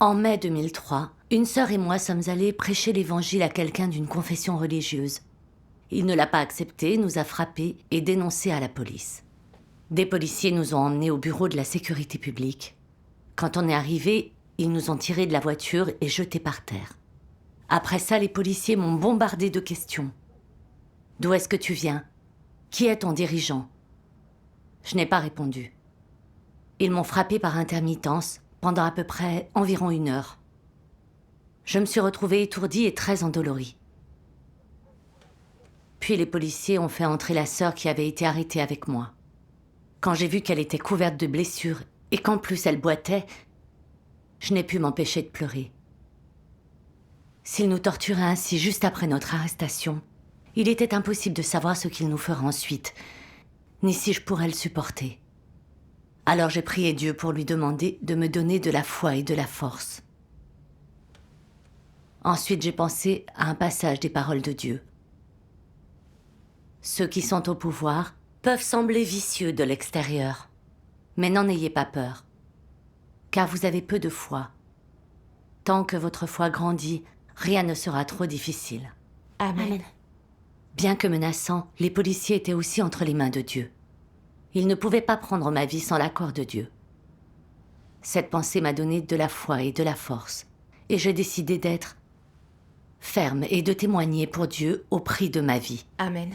En mai 2003, une sœur et moi sommes allés prêcher l'évangile à quelqu'un d'une confession religieuse. Il ne l'a pas accepté, nous a frappés et dénoncés à la police. Des policiers nous ont emmenés au bureau de la sécurité publique. Quand on est arrivé, ils nous ont tirés de la voiture et jetés par terre. Après ça, les policiers m'ont bombardé de questions. D'où est-ce que tu viens? Qui est ton dirigeant? Je n'ai pas répondu. Ils m'ont frappé par intermittence pendant à peu près environ 1 heure. Je me suis retrouvée étourdie et très endolorie. Puis les policiers ont fait entrer la sœur qui avait été arrêtée avec moi. Quand j'ai vu qu'elle était couverte de blessures et qu'en plus elle boitait, je n'ai pu m'empêcher de pleurer. S'ils nous torturaient ainsi juste après notre arrestation, il était impossible de savoir ce qu'il nous fera ensuite, ni si je pourrais le supporter. Alors j'ai prié Dieu pour lui demander de me donner de la foi et de la force. Ensuite, j'ai pensé à un passage des paroles de Dieu. Ceux qui sont au pouvoir peuvent sembler vicieux de l'extérieur, mais n'en ayez pas peur, car vous avez peu de foi. Tant que votre foi grandit, rien ne sera trop difficile. Amen. Bien que menaçants, les policiers étaient aussi entre les mains de Dieu. Ils ne pouvaient pas prendre ma vie sans l'accord de Dieu. Cette pensée m'a donné de la foi et de la force, et j'ai décidé d'être ferme et de témoigner pour Dieu au prix de ma vie. Amen.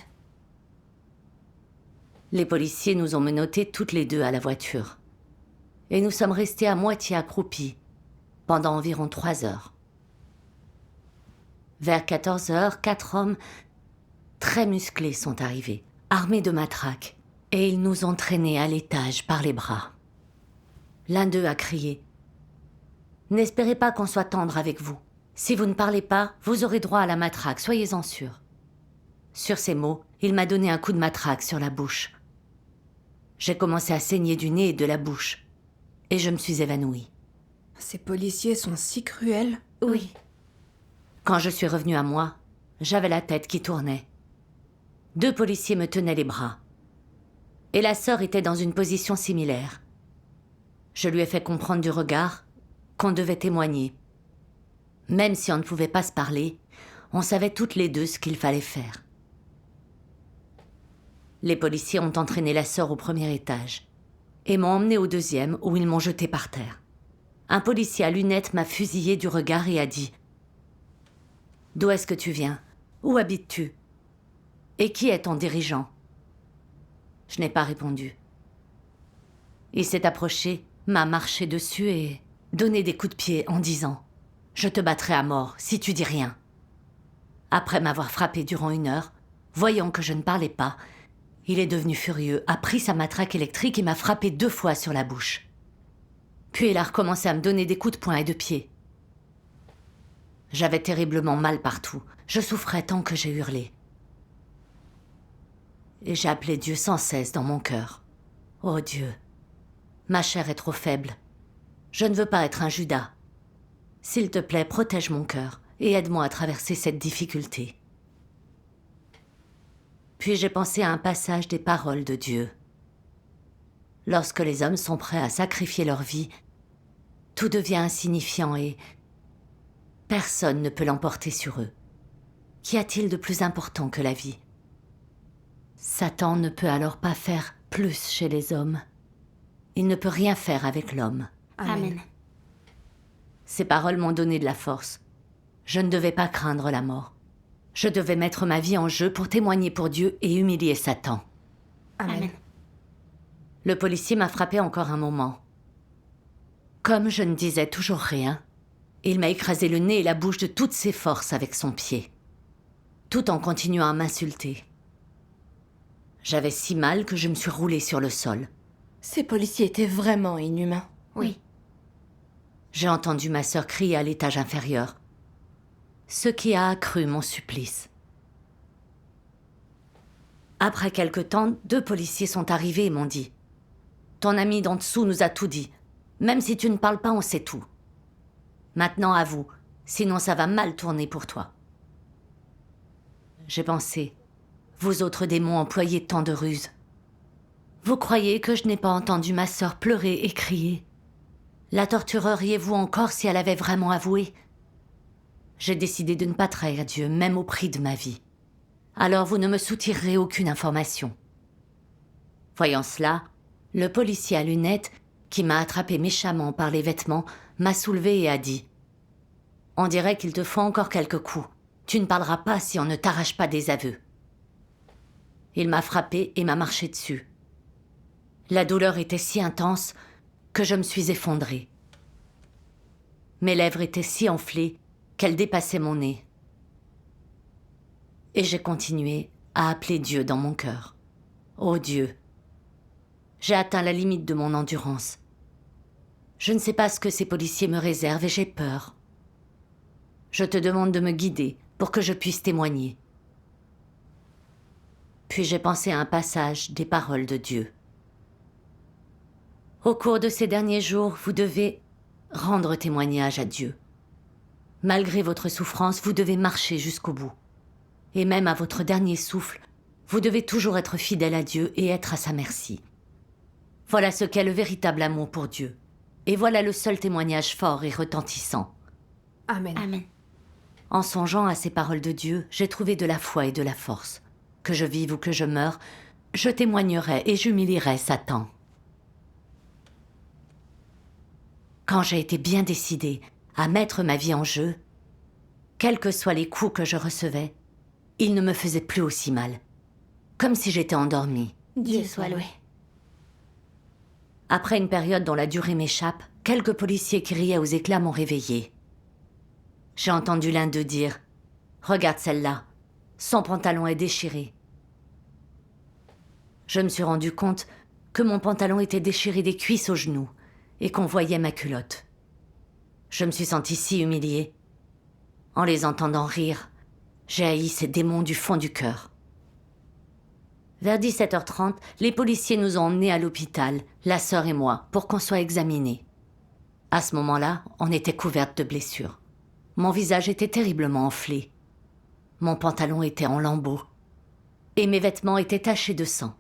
Les policiers nous ont menottés toutes les deux à la voiture. Et nous sommes restés à moitié accroupis pendant environ 3 heures. Vers 14 heures, 4 hommes très musclés sont arrivés, armés de matraques, et ils nous ont traînés à l'étage par les bras. L'un d'eux a crié « N'espérez pas qu'on soit tendre avec vous. Si vous ne parlez pas, vous aurez droit à la matraque, soyez-en sûrs. » Sur ces mots, il m'a donné un coup de matraque sur la bouche. J'ai commencé à saigner du nez et de la bouche, et je me suis évanouie. Ces policiers sont si cruels. Oui. Quand je suis revenue à moi, j'avais la tête qui tournait. 2 policiers me tenaient les bras. Et la sœur était dans une position similaire. Je lui ai fait comprendre du regard qu'on devait témoigner. Même si on ne pouvait pas se parler, on savait toutes les deux ce qu'il fallait faire. Les policiers ont entraîné la sœur au 1er étage et m'ont emmenée au 2e où ils m'ont jetée par terre. Un policier à lunettes m'a fusillé du regard et a dit « D'où est-ce que tu viens? Où habites-tu? Et qui est ton dirigeant ?» Je n'ai pas répondu. Il s'est approché, m'a marché dessus et donné des coups de pied en disant « Je te battrai à mort si tu dis rien. » Après m'avoir frappé durant 1 heure, voyant que je ne parlais pas, il est devenu furieux, a pris sa matraque électrique et m'a frappé 2 fois sur la bouche. Puis il a recommencé à me donner des coups de poing et de pied. J'avais terriblement mal partout. Je souffrais tant que j'ai hurlé. Et j'ai appelé Dieu sans cesse dans mon cœur. « Oh Dieu, ma chair est trop faible. Je ne veux pas être un Judas. S'il te plaît, protège mon cœur et aide-moi à traverser cette difficulté. » Puis j'ai pensé à un passage des paroles de Dieu. Lorsque les hommes sont prêts à sacrifier leur vie, tout devient insignifiant et personne ne peut l'emporter sur eux. Qu'y a-t-il de plus important que la vie? Satan ne peut alors pas faire plus chez les hommes. Il ne peut rien faire avec l'homme. Amen. Ces paroles m'ont donné de la force. Je ne devais pas craindre la mort. Je devais mettre ma vie en jeu pour témoigner pour Dieu et humilier Satan. Amen. Le policier m'a frappé encore un moment. Comme je ne disais toujours rien, il m'a écrasé le nez et la bouche de toutes ses forces avec son pied, tout en continuant à m'insulter. J'avais si mal que je me suis roulée sur le sol. Ces policiers étaient vraiment inhumains. Oui. J'ai entendu ma sœur crier à l'étage inférieur, ce qui a accru mon supplice. Après quelque temps, 2 policiers sont arrivés et m'ont dit « Ton ami d'en dessous nous a tout dit. Même si tu ne parles pas, on sait tout. Maintenant avoue, sinon ça va mal tourner pour toi. » J'ai pensé « Vous autres démons employez tant de ruses. Vous croyez que je n'ai pas entendu ma sœur pleurer et crier? La tortureriez-vous encore si elle avait vraiment avoué? J'ai décidé de ne pas trahir Dieu, même au prix de ma vie. Alors vous ne me soutirerez aucune information. » Voyant cela, le policier à lunettes, qui m'a attrapé méchamment par les vêtements, m'a soulevé et a dit « On dirait qu'il te faut encore quelques coups. Tu ne parleras pas si on ne t'arrache pas des aveux. » Il m'a frappé et m'a marché dessus. La douleur était si intense que je me suis effondrée. Mes lèvres étaient si enflées qu'elles dépassaient mon nez. Et j'ai continué à appeler Dieu dans mon cœur. Ô Dieu, j'ai atteint la limite de mon endurance. Je ne sais pas ce que ces policiers me réservent et j'ai peur. Je te demande de me guider pour que je puisse témoigner. Puis j'ai pensé à un passage des paroles de Dieu. Au cours de ces derniers jours, vous devez rendre témoignage à Dieu. Malgré votre souffrance, vous devez marcher jusqu'au bout. Et même à votre dernier souffle, vous devez toujours être fidèle à Dieu et être à sa merci. Voilà ce qu'est le véritable amour pour Dieu. Et voilà le seul témoignage fort et retentissant. Amen. Amen. En songeant à ces paroles de Dieu, j'ai trouvé de la foi et de la force. Que je vive ou que je meure, je témoignerai et j'humilierai Satan. Quand j'ai été bien décidée à mettre ma vie en jeu, quels que soient les coups que je recevais, ils ne me faisaient plus aussi mal, comme si j'étais endormie. Dieu soit loué. Après une période dont la durée m'échappe, quelques policiers qui riaient aux éclats m'ont réveillée. J'ai entendu l'un d'eux dire « Regarde celle-là, son pantalon est déchiré. » Je me suis rendu compte que mon pantalon était déchiré des cuisses aux genoux et qu'on voyait ma culotte. Je me suis sentie si humiliée. En les entendant rire, j'ai haï ces démons du fond du cœur. Vers 17h30, les policiers nous ont emmenés à l'hôpital, la sœur et moi, pour qu'on soit examinés. À ce moment-là, on était couvertes de blessures. Mon visage était terriblement enflé. Mon pantalon était en lambeaux. Et mes vêtements étaient tachés de sang.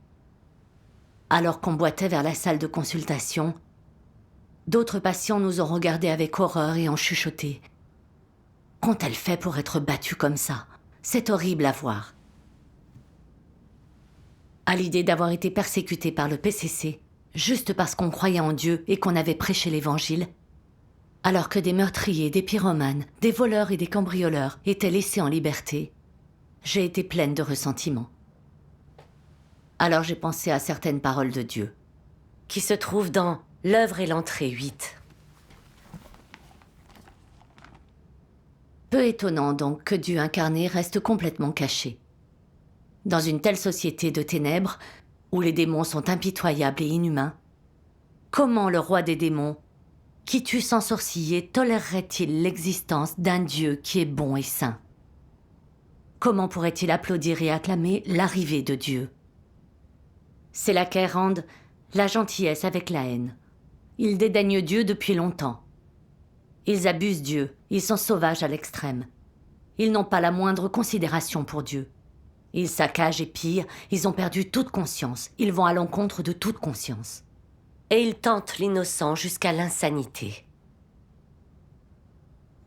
Alors qu'on boitait vers la salle de consultation, d'autres patients nous ont regardés avec horreur et ont chuchoté. « Qu'ont-elles fait pour être battues comme ça? C'est horrible à voir. » À l'idée d'avoir été persécutés par le PCC, juste parce qu'on croyait en Dieu et qu'on avait prêché l'Évangile, alors que des meurtriers, des pyromanes, des voleurs et des cambrioleurs étaient laissés en liberté, j'ai été pleine de ressentiment. Alors j'ai pensé à certaines paroles de Dieu, qui se trouvent dans L'œuvre et l'entrée 8. Peu étonnant donc que Dieu incarné reste complètement caché. Dans une telle société de ténèbres, où les démons sont impitoyables et inhumains, comment le roi des démons, qui tue sans sourciller, tolérerait-il l'existence d'un Dieu qui est bon et saint? Comment pourrait-il applaudir et acclamer l'arrivée de Dieu? C'est là qu'elles rendent la gentillesse avec la haine. Ils dédaignent Dieu depuis longtemps. Ils abusent Dieu, ils sont sauvages à l'extrême. Ils n'ont pas la moindre considération pour Dieu. Ils saccagent et pillent, ils ont perdu toute conscience, ils vont à l'encontre de toute conscience. Et ils tentent l'innocent jusqu'à l'insanité.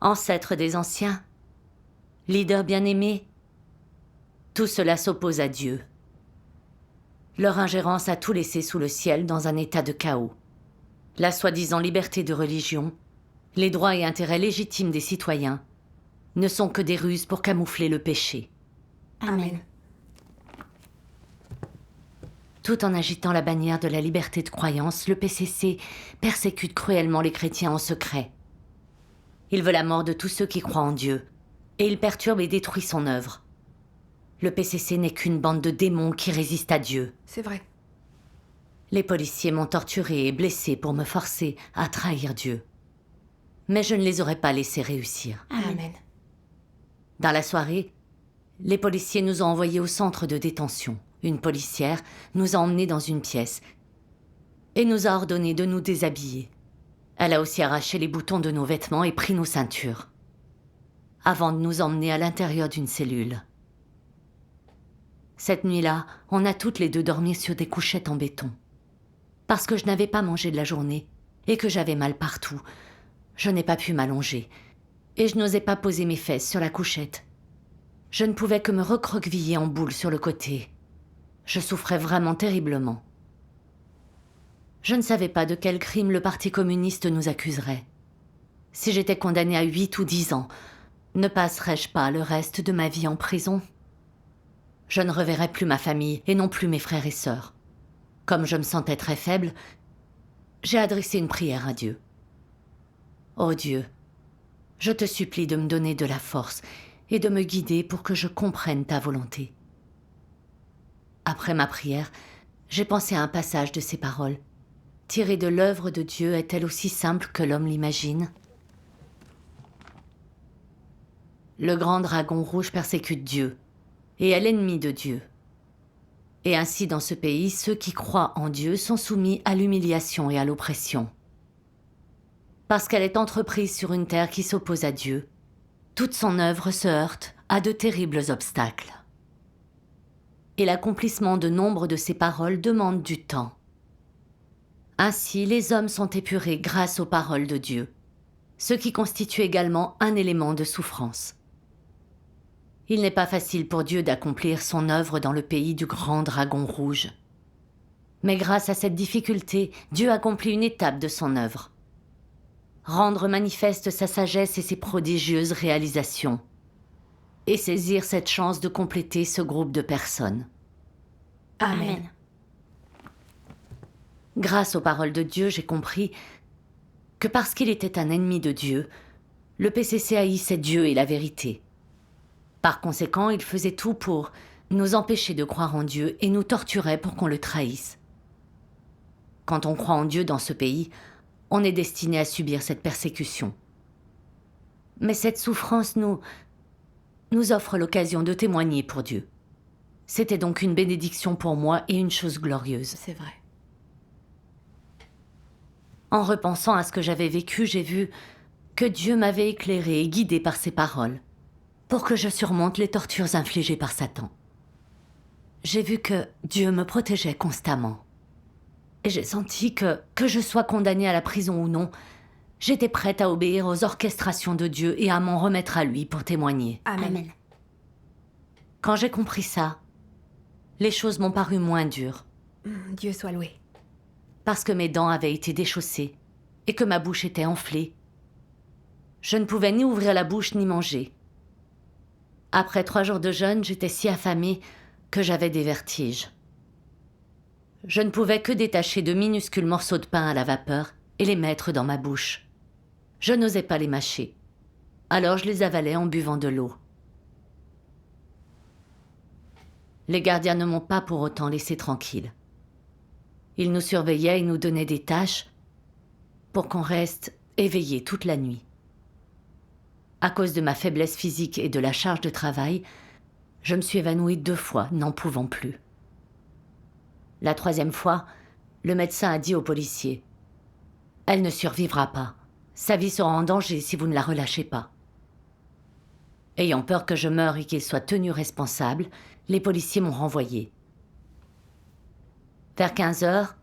Ancêtres des anciens, leaders bien-aimés, tout cela s'oppose à Dieu. Leur ingérence a tout laissé sous le ciel dans un état de chaos. La soi-disant liberté de religion, les droits et intérêts légitimes des citoyens, ne sont que des ruses pour camoufler le péché. Amen. Tout en agitant la bannière de la liberté de croyance, le PCC persécute cruellement les chrétiens en secret. Il veut la mort de tous ceux qui croient en Dieu, et il perturbe et détruit son œuvre. Le PCC n'est qu'une bande de démons qui résistent à Dieu. C'est vrai. Les policiers m'ont torturé et blessé pour me forcer à trahir Dieu. Mais je ne les aurais pas laissés réussir. Amen. Dans la soirée, les policiers nous ont envoyés au centre de détention. Une policière nous a emmenés dans une pièce et nous a ordonné de nous déshabiller. Elle a aussi arraché les boutons de nos vêtements et pris nos ceintures, avant de nous emmener à l'intérieur d'une cellule. Cette nuit-là, on a toutes les deux dormi sur des couchettes en béton. Parce que je n'avais pas mangé de la journée, et que j'avais mal partout. Je n'ai pas pu m'allonger, et je n'osais pas poser mes fesses sur la couchette. Je ne pouvais que me recroqueviller en boule sur le côté. Je souffrais vraiment terriblement. Je ne savais pas de quel crime le Parti communiste nous accuserait. Si j'étais condamnée à 8 ou 10 ans, ne passerais-je pas le reste de ma vie en prison ? Je ne reverrais plus ma famille et non plus mes frères et sœurs. Comme je me sentais très faible, j'ai adressé une prière à Dieu. Ô Dieu, je te supplie de me donner de la force et de me guider pour que je comprenne ta volonté. Après ma prière, j'ai pensé à un passage de ces paroles. Tirée de l'œuvre de Dieu est-elle aussi simple que l'homme l'imagine ? Le grand dragon rouge persécute Dieu et est l'ennemi de Dieu. Et ainsi dans ce pays, ceux qui croient en Dieu sont soumis à l'humiliation et à l'oppression. Parce qu'elle est entreprise sur une terre qui s'oppose à Dieu, toute son œuvre se heurte à de terribles obstacles. Et l'accomplissement de nombre de ces paroles demande du temps. Ainsi, les hommes sont épurés grâce aux paroles de Dieu, ce qui constitue également un élément de souffrance. Il n'est pas facile pour Dieu d'accomplir son œuvre dans le pays du grand dragon rouge. Mais grâce à cette difficulté, Dieu accomplit une étape de son œuvre. Rendre manifeste sa sagesse et ses prodigieuses réalisations. Et saisir cette chance de compléter ce groupe de personnes. Amen. Grâce aux paroles de Dieu, j'ai compris que parce qu'il était un ennemi de Dieu, le PCC haïssait Dieu et la vérité. Par conséquent, il faisait tout pour nous empêcher de croire en Dieu et nous torturait pour qu'on le trahisse. Quand on croit en Dieu dans ce pays, on est destiné à subir cette persécution. Mais cette souffrance nous offre l'occasion de témoigner pour Dieu. C'était donc une bénédiction pour moi et une chose glorieuse. C'est vrai. En repensant à ce que j'avais vécu, j'ai vu que Dieu m'avait éclairé et guidé par ses paroles, pour que je surmonte les tortures infligées par Satan. J'ai vu que Dieu me protégeait constamment. Et j'ai senti que je sois condamnée à la prison ou non, j'étais prête à obéir aux orchestrations de Dieu et à m'en remettre à lui pour témoigner. Amen. Quand j'ai compris ça, les choses m'ont paru moins dures, Dieu soit loué. parce que mes dents avaient été déchaussées et que ma bouche était enflée. Je ne pouvais ni ouvrir la bouche ni manger. Après 3 jours de jeûne, j'étais si affamée que j'avais des vertiges. Je ne pouvais que détacher de minuscules morceaux de pain à la vapeur et les mettre dans ma bouche. Je n'osais pas les mâcher. Alors je les avalais en buvant de l'eau. Les gardiens ne m'ont pas pour autant laissé tranquille. Ils nous surveillaient et nous donnaient des tâches pour qu'on reste éveillé toute la nuit. À cause de ma faiblesse physique et de la charge de travail, je me suis évanouie 2 fois, n'en pouvant plus. La 3e fois, le médecin a dit au policier « Elle ne survivra pas. Sa vie sera en danger si vous ne la relâchez pas. » Ayant peur que je meure et qu'il soit tenu responsable, les policiers m'ont renvoyé. Vers 15 heures,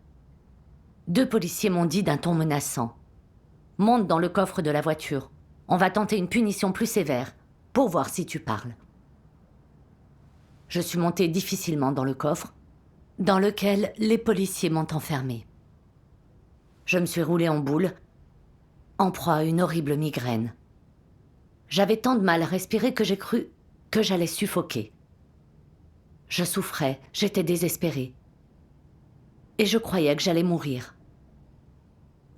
2 policiers m'ont dit d'un ton menaçant « Monte dans le coffre de la voiture. On va tenter une punition plus sévère pour voir si tu parles. » Je suis montée difficilement dans le coffre, dans lequel les policiers m'ont enfermée. Je me suis roulée en boule, en proie à une horrible migraine. J'avais tant de mal à respirer que j'ai cru que j'allais suffoquer. Je souffrais, j'étais désespérée. Et je croyais que j'allais mourir.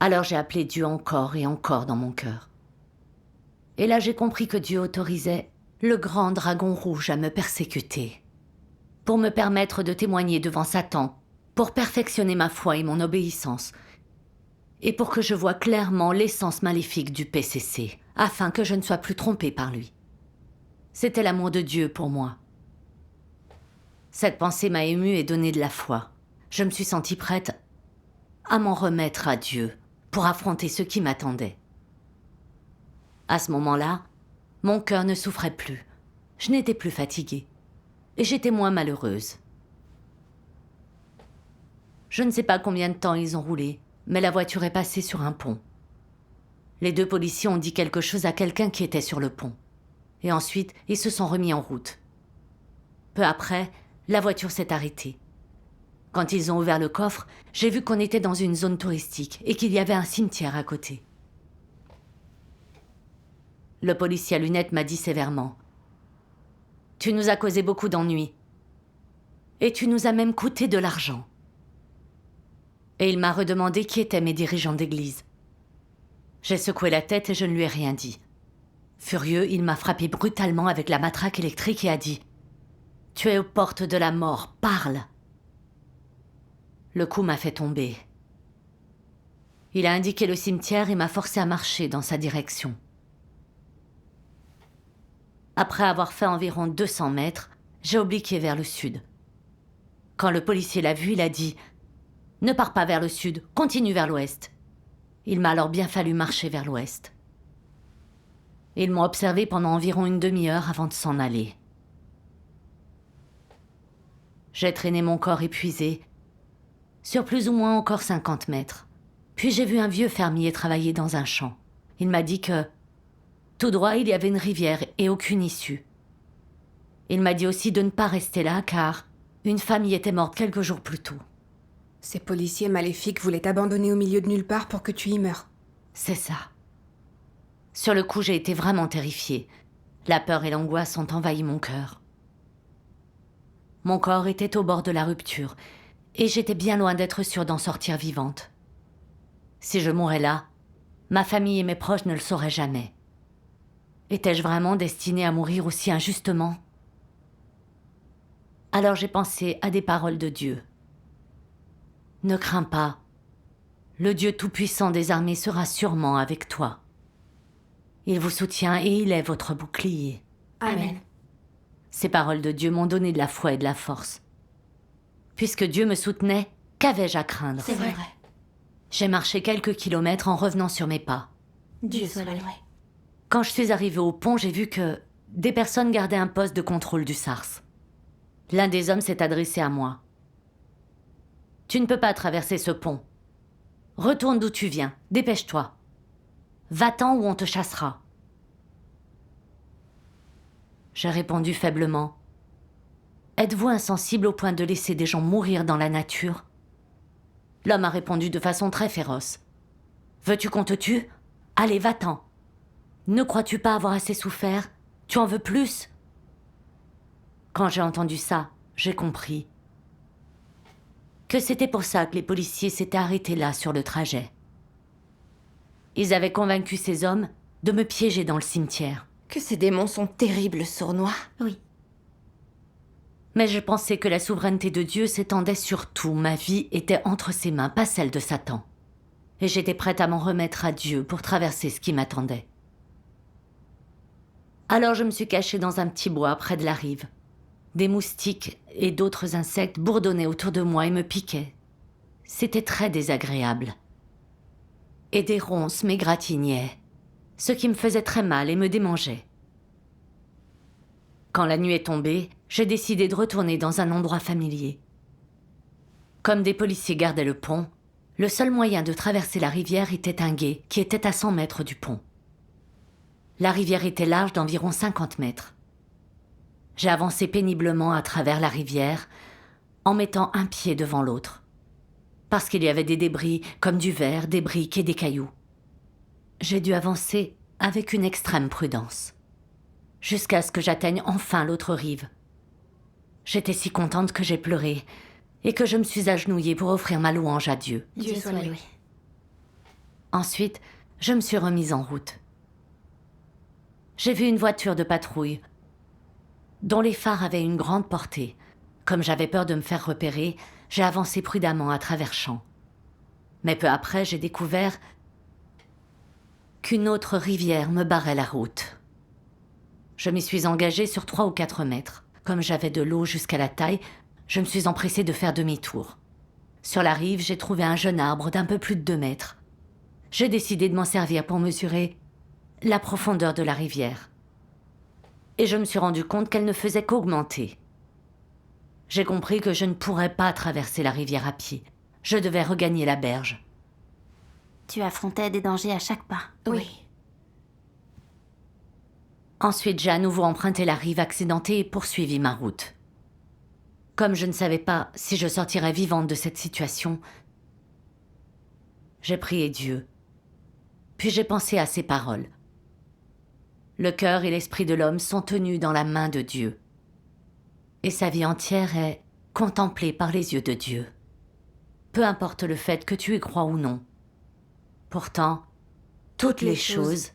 Alors j'ai appelé Dieu encore et encore dans mon cœur. Et là j'ai compris que Dieu autorisait le grand dragon rouge à me persécuter, pour me permettre de témoigner devant Satan, pour perfectionner ma foi et mon obéissance, et pour que je voie clairement l'essence maléfique du PCC, afin que je ne sois plus trompée par lui. C'était l'amour de Dieu pour moi. Cette pensée m'a émue et donné de la foi. Je me suis sentie prête à m'en remettre à Dieu pour affronter ce qui m'attendait. À ce moment-là, mon cœur ne souffrait plus. Je n'étais plus fatiguée. Et j'étais moins malheureuse. Je ne sais pas combien de temps ils ont roulé, mais la voiture est passée sur un pont. Les 2 policiers ont dit quelque chose à quelqu'un qui était sur le pont. Et ensuite, ils se sont remis en route. Peu après, la voiture s'est arrêtée. Quand ils ont ouvert le coffre, j'ai vu qu'on était dans une zone touristique et qu'il y avait un cimetière à côté. Le policier à lunettes m'a dit sévèrement « Tu nous as causé beaucoup d'ennuis. Et tu nous as même coûté de l'argent. » Et il m'a redemandé qui étaient mes dirigeants d'église. J'ai secoué la tête et je ne lui ai rien dit. Furieux, il m'a frappé brutalement avec la matraque électrique et a dit « Tu es aux portes de la mort, parle !» Le coup m'a fait tomber. Il a indiqué le cimetière et m'a forcé à marcher dans sa direction. Après avoir fait environ 200 mètres, j'ai obliqué vers le sud. Quand le policier l'a vu, il a dit « Ne pars pas vers le sud, continue vers l'ouest. » Il m'a alors bien fallu marcher vers l'ouest. Ils m'ont observé pendant environ une demi-heure avant de s'en aller. J'ai traîné mon corps épuisé sur plus ou moins encore 50 mètres. Puis j'ai vu un vieux fermier travailler dans un champ. Il m'a dit que, tout droit, il y avait une rivière et aucune issue. Il m'a dit aussi de ne pas rester là, car une femme y était morte quelques jours plus tôt. Ces policiers maléfiques voulaient t'abandonner au milieu de nulle part pour que tu y meures. C'est ça. Sur le coup, j'ai été vraiment terrifiée. La peur et l'angoisse ont envahi mon cœur. Mon corps était au bord de la rupture, et j'étais bien loin d'être sûre d'en sortir vivante. Si je mourais là, ma famille et mes proches ne le sauraient jamais. Étais-je vraiment destinée à mourir aussi injustement ? Alors j'ai pensé à des paroles de Dieu. Ne crains pas. Le Dieu Tout-Puissant des armées sera sûrement avec toi. Il vous soutient et il est votre bouclier. Amen. Ces paroles de Dieu m'ont donné de la foi et de la force. Puisque Dieu me soutenait, qu'avais-je à craindre ? C'est vrai. J'ai marché quelques kilomètres en revenant sur mes pas. Dieu soit loué. Quand je suis arrivée au pont, j'ai vu que des personnes gardaient un poste de contrôle du SARS. L'un des hommes s'est adressé à moi. « Tu ne peux pas traverser ce pont. Retourne d'où tu viens, dépêche-toi. Va-t'en ou on te chassera. » J'ai répondu faiblement. « Êtes-vous insensible au point de laisser des gens mourir dans la nature ?» L'homme a répondu de façon très féroce. « Veux-tu qu'on te tue ? Allez, va-t'en. Ne crois-tu pas avoir assez souffert ? Tu en veux plus ?» Quand j'ai entendu ça, j'ai compris que c'était pour ça que les policiers s'étaient arrêtés là sur le trajet. Ils avaient convaincu ces hommes de me piéger dans le cimetière. Que ces démons sont terribles, sournois. Oui. Mais je pensais que la souveraineté de Dieu s'étendait sur tout. Ma vie était entre ses mains, pas celle de Satan. Et j'étais prête à m'en remettre à Dieu pour traverser ce qui m'attendait. Alors je me suis cachée dans un petit bois près de la rive. Des moustiques et d'autres insectes bourdonnaient autour de moi et me piquaient. C'était très désagréable. Et des ronces m'égratignaient, ce qui me faisait très mal et me démangeait. Quand la nuit est tombée, j'ai décidé de retourner dans un endroit familier. Comme des policiers gardaient le pont, le seul moyen de traverser la rivière était un gué qui était à 100 mètres du pont. La rivière était large d'environ 50 mètres. J'ai avancé péniblement à travers la rivière, en mettant un pied devant l'autre, parce qu'il y avait des débris comme du verre, des briques et des cailloux. J'ai dû avancer avec une extrême prudence, jusqu'à ce que j'atteigne enfin l'autre rive. J'étais si contente que j'ai pleuré et que je me suis agenouillée pour offrir ma louange à Dieu. Dieu soit loué. Ensuite, je me suis remise en route. J'ai vu une voiture de patrouille dont les phares avaient une grande portée. Comme j'avais peur de me faire repérer, j'ai avancé prudemment à travers champs. Mais peu après, j'ai découvert qu'une autre rivière me barrait la route. Je m'y suis engagée sur 3 ou 4 mètres. Comme j'avais de l'eau jusqu'à la taille, je me suis empressée de faire demi-tour. Sur la rive, j'ai trouvé un jeune arbre d'un peu plus de 2 mètres. J'ai décidé de m'en servir pour mesurer la profondeur de la rivière. Et je me suis rendu compte qu'elle ne faisait qu'augmenter. J'ai compris que je ne pourrais pas traverser la rivière à pied. Je devais regagner la berge. Tu affrontais des dangers à chaque pas. Oui. Ensuite, j'ai à nouveau emprunté la rive accidentée et poursuivi ma route. Comme je ne savais pas si je sortirais vivante de cette situation, j'ai prié Dieu. Puis j'ai pensé à ces paroles. Le cœur et l'esprit de l'homme sont tenus dans la main de Dieu. Et sa vie entière est contemplée par les yeux de Dieu. Peu importe le fait que tu y crois ou non. Pourtant, toutes les choses,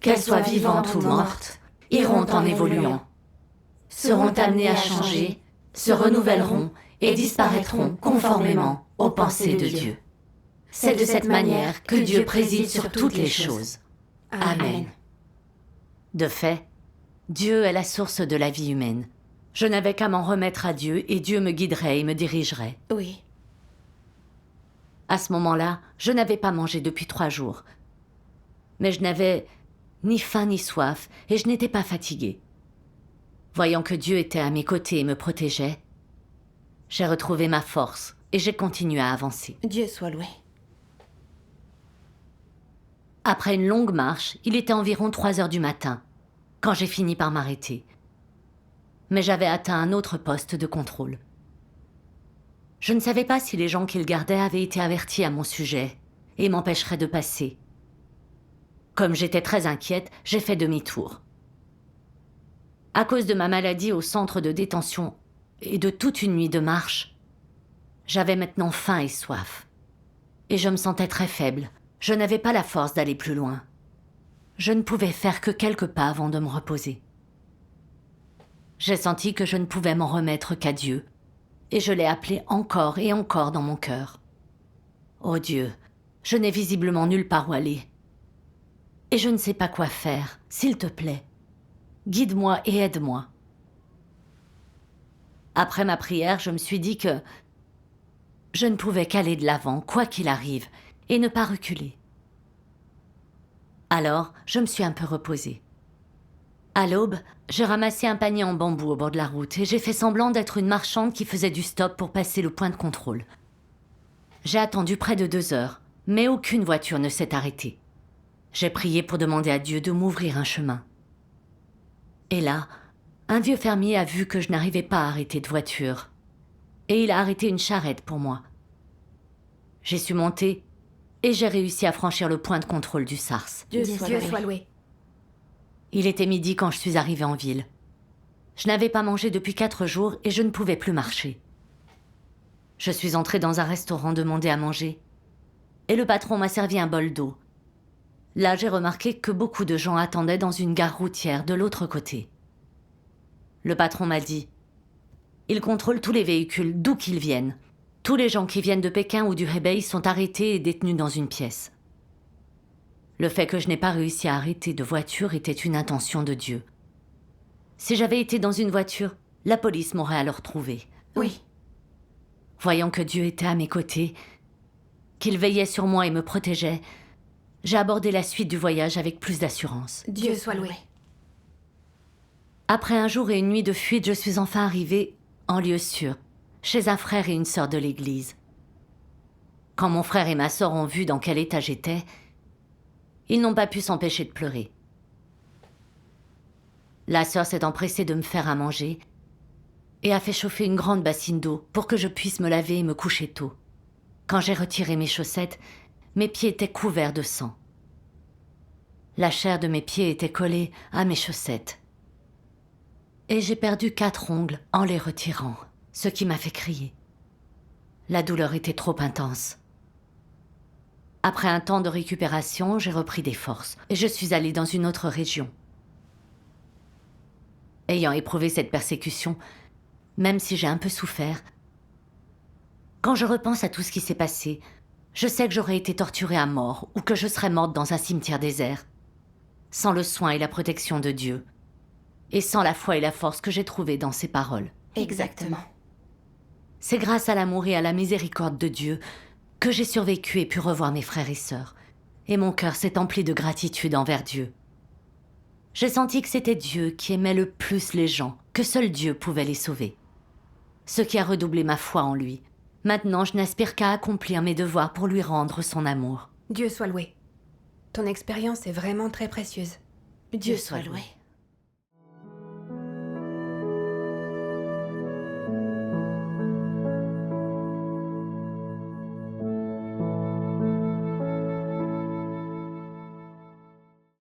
qu'elles soient vivantes ou mortes, iront en évoluant, seront amenées à changer, se renouvelleront et disparaîtront conformément aux pensées de Dieu. C'est de cette manière que Dieu préside sur toutes les choses. Amen. De fait, Dieu est la source de la vie humaine. Je n'avais qu'à m'en remettre à Dieu et Dieu me guiderait et me dirigerait. Oui. À ce moment-là, je n'avais pas mangé depuis 3 jours. Mais je n'avais ni faim ni soif et je n'étais pas fatiguée. Voyant que Dieu était à mes côtés et me protégeait, j'ai retrouvé ma force et j'ai continué à avancer. Dieu soit loué. Après une longue marche, il était environ 3 heures du matin, quand j'ai fini par m'arrêter. Mais j'avais atteint un autre poste de contrôle. Je ne savais pas si les gens qui le gardaient avaient été avertis à mon sujet et m'empêcheraient de passer. Comme j'étais très inquiète, j'ai fait demi-tour. À cause de ma maladie au centre de détention et de toute une nuit de marche, j'avais maintenant faim et soif. Et je me sentais très faible. Je n'avais pas la force d'aller plus loin. Je ne pouvais faire que quelques pas avant de me reposer. J'ai senti que je ne pouvais m'en remettre qu'à Dieu, et je l'ai appelé encore et encore dans mon cœur. Oh Dieu, je n'ai visiblement nulle part où aller. Et je ne sais pas quoi faire, s'il te plaît. Guide-moi et aide-moi. Après ma prière, je me suis dit que je ne pouvais qu'aller de l'avant, quoi qu'il arrive, et ne pas reculer. Alors, je me suis un peu reposée. À l'aube, j'ai ramassé un panier en bambou au bord de la route et j'ai fait semblant d'être une marchande qui faisait du stop pour passer le point de contrôle. J'ai attendu près de 2 heures, mais aucune voiture ne s'est arrêtée. J'ai prié pour demander à Dieu de m'ouvrir un chemin. Et là, un vieux fermier a vu que je n'arrivais pas à arrêter de voiture. Et il a arrêté une charrette pour moi. J'ai su monter et j'ai réussi à franchir le point de contrôle du SARS. Dieu soit loué. Il était midi quand je suis arrivée en ville. Je n'avais pas mangé depuis 4 jours et je ne pouvais plus marcher. Je suis entrée dans un restaurant demander à manger. Et le patron m'a servi un bol d'eau. Là, j'ai remarqué que beaucoup de gens attendaient dans une gare routière de l'autre côté. Le patron m'a dit « Il contrôle tous les véhicules, d'où qu'ils viennent. Tous les gens qui viennent de Pékin ou du Hebei sont arrêtés et détenus dans une pièce. » Le fait que je n'ai pas réussi à arrêter de voiture était une intention de Dieu. Si j'avais été dans une voiture, la police m'aurait alors trouvé. Oui. Voyant que Dieu était à mes côtés, qu'il veillait sur moi et me protégeait, j'ai abordé la suite du voyage avec plus d'assurance. Dieu soit loué. Après un jour et une nuit de fuite, je suis enfin arrivée en lieu sûr, chez un frère et une sœur de l'église. Quand mon frère et ma sœur ont vu dans quel état j'étais, ils n'ont pas pu s'empêcher de pleurer. La sœur s'est empressée de me faire à manger et a fait chauffer une grande bassine d'eau pour que je puisse me laver et me coucher tôt. Quand j'ai retiré mes chaussettes, mes pieds étaient couverts de sang. La chair de mes pieds était collée à mes chaussettes. Et j'ai perdu 4 ongles en les retirant, ce qui m'a fait crier. La douleur était trop intense. Après un temps de récupération, j'ai repris des forces et je suis allée dans une autre région. Ayant éprouvé cette persécution, même si j'ai un peu souffert, quand je repense à tout ce qui s'est passé, je sais que j'aurais été torturée à mort ou que je serais morte dans un cimetière désert, sans le soin et la protection de Dieu, et sans la foi et la force que j'ai trouvées dans ses paroles. Exactement. C'est grâce à l'amour et à la miséricorde de Dieu que j'ai survécu et pu revoir mes frères et sœurs, et mon cœur s'est empli de gratitude envers Dieu. J'ai senti que c'était Dieu qui aimait le plus les gens, que seul Dieu pouvait les sauver. Ce qui a redoublé ma foi en lui. Maintenant, je n'aspire qu'à accomplir mes devoirs pour lui rendre son amour. Dieu soit loué. Ton expérience est vraiment très précieuse. Dieu soit loué.